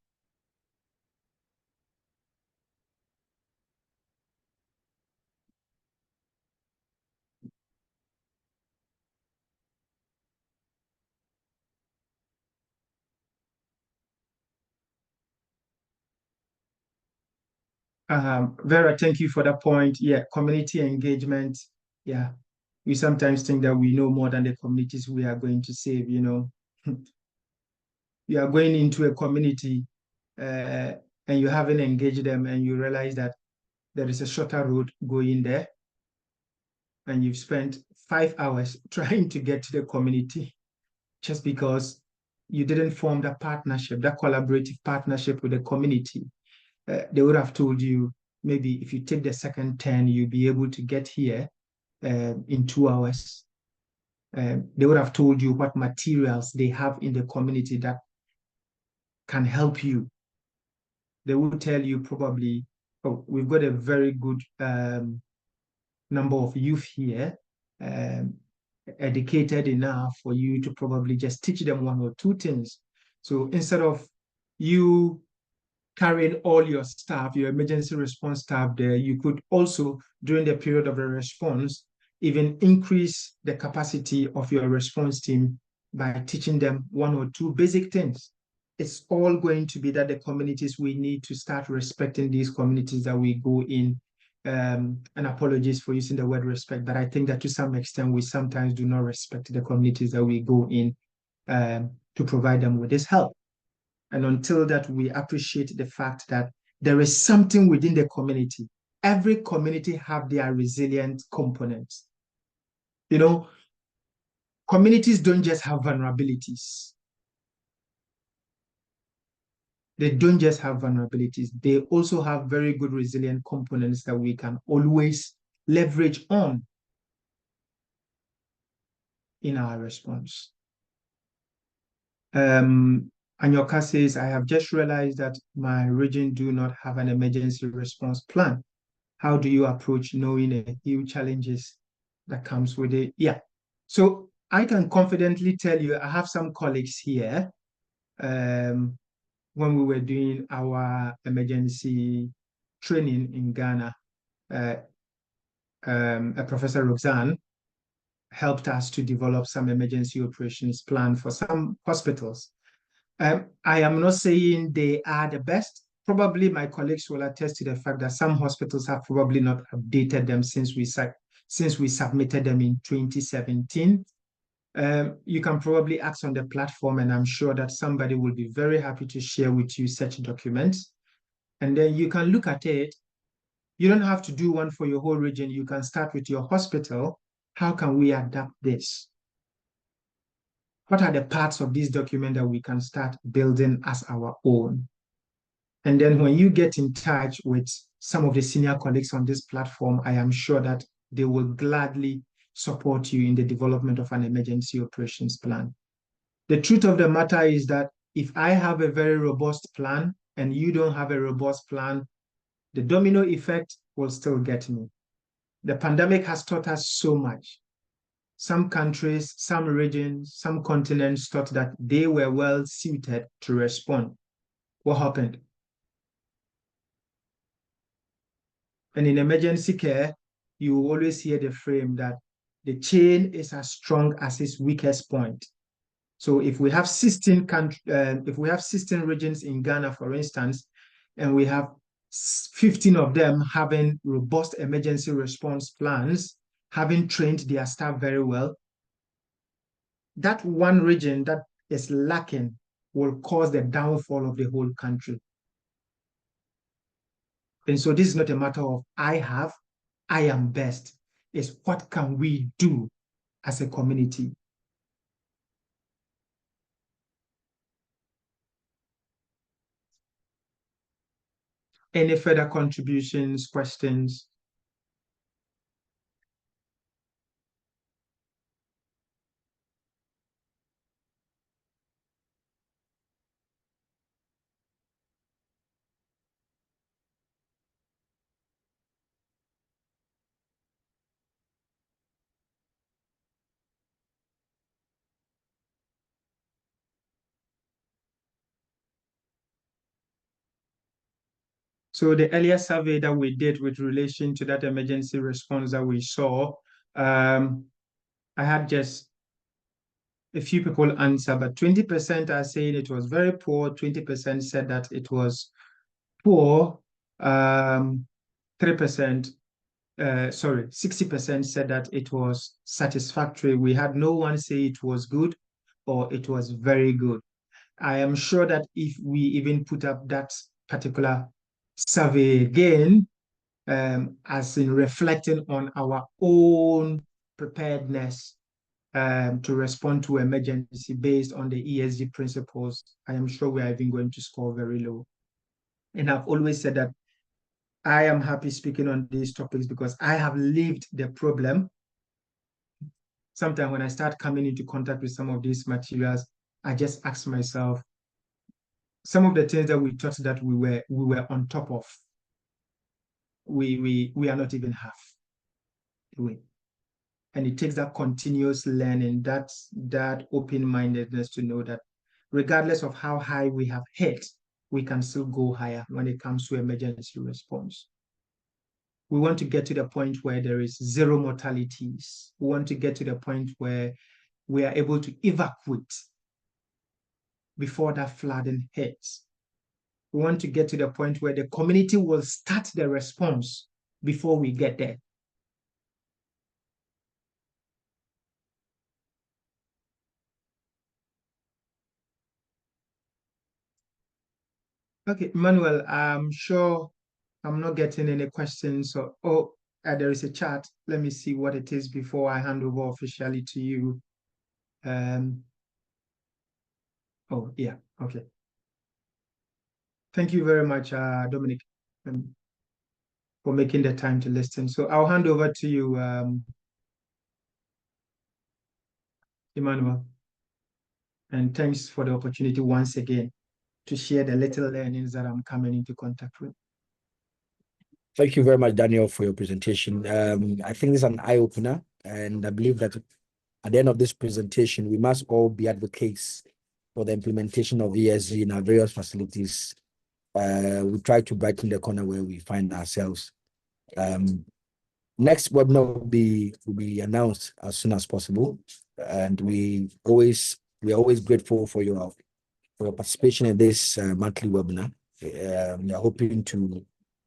Vera, thank you for that point. Yeah, community engagement. Yeah, we sometimes think that we know more than the communities we are going to save, you know. You are going into a community uh, and you haven't engaged them and you realize that there is a shorter road going there and you've spent 5 hours trying to get to the community just because you didn't form that partnership, that collaborative partnership with the community. They would have told you maybe if you take the second turn, you'll be able to get here in 2 hours. They would have told you what materials they have in the community that can help you. They will tell you probably, oh, we've got a very good number of youth here, um, educated enough for you to probably just teach them one or two things. So instead of you carrying all your staff, your emergency response staff there, you could also, during the period of the response, even increase the capacity of your response team by teaching them one or two basic things. It's all going to be that the communities, we need to start respecting these communities that we go in. And apologies for using the word respect, but I think that to some extent, we sometimes do not respect the communities that we go in to provide them with this help. And until that, we appreciate the fact that there is something within the community. Every community have their resilient components. You know, communities don't just have vulnerabilities. They don't just have vulnerabilities. They also have very good resilient components that we can always leverage on in our response. Anyoka says, I have just realized that my region do not have an emergency response plan. How do you approach knowing the huge challenges that comes with it? Yeah. So I can confidently tell you, I have some colleagues here. When we were doing our emergency training in Ghana, a Professor Roxanne helped us to develop some emergency operations plan for some hospitals. I am not saying they are the best. Probably my colleagues will attest to the fact that some hospitals have probably not updated them since we submitted them in 2017. You can probably ask on the platform, and I'm sure that somebody will be very happy to share with you such documents. And then you can look at it. You don't have to do one for your whole region. You can start with your hospital. How can we adapt this? What are the parts of this document that we can start building as our own? And then when you get in touch with some of the senior colleagues on this platform, I am sure that they will gladly support you in the development of an emergency operations plan. The truth of the matter is that if I have a very robust plan and you don't have a robust plan, the domino effect will still get me. The pandemic has taught us so much. Some countries, some regions, some continents thought that they were well suited to respond. What happened? And in emergency care, you always hear the frame that the chain is as strong as its weakest point. So if we have 16 regions in Ghana, for instance, and we have 15 of them having robust emergency response plans, having trained their staff very well, that one region that is lacking will cause the downfall of the whole country. And so this is not a matter of I am best. It's what can we do as a community? Any further contributions, questions? So the earlier survey that we did with relation to that emergency response that we saw, I had just a few people answer, but 20% are saying it was very poor, 20% said that it was poor, 3%, 60% said that it was satisfactory. We had no one say it was good or it was very good. I am sure that if we even put up that particular survey again, as in reflecting on our own preparedness to respond to emergency based on the ESG principles, I am sure we are even going to score very low. And I've always said that I am happy speaking on these topics because I have lived the problem. Sometimes when I start coming into contact with some of these materials, I just ask myself, some of the things that we thought that we were on top of, we are not even half the way. And it takes that continuous learning, that open-mindedness to know that regardless of how high we have hit, we can still go higher when it comes to emergency response. We want to get to the point where there is zero mortalities. We want to get to the point where we are able to evacuate before that flooding hits. We want to get to the point where the community will start the response before we get there. Okay, Manuel, I'm sure I'm not getting any questions. So, there is a chat. Let me see what it is before I hand over officially to you. Oh, yeah, okay. Thank you very much, Dominic, for making the time to listen. So I'll hand over to you, Emmanuel. And thanks for the opportunity once again to share the little learnings that I'm coming into contact with. Thank you very much, Daniel, for your presentation. I think this is an eye-opener, and I believe that at the end of this presentation, we must all be advocates for the implementation of ESG in our various facilities. We try to brighten the corner where we find ourselves. Next webinar will be announced as soon as possible, and we are always grateful for your participation in this monthly webinar. We are hoping to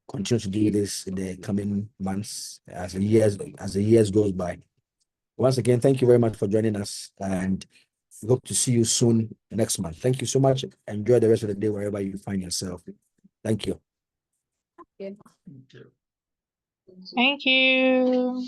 continue to do this in the coming months as the years goes by. Once again, thank you very much for joining us, and we hope to see you soon next month. Thank you so much. Enjoy the rest of the day wherever you find yourself. Thank you. Thank you. Thank you.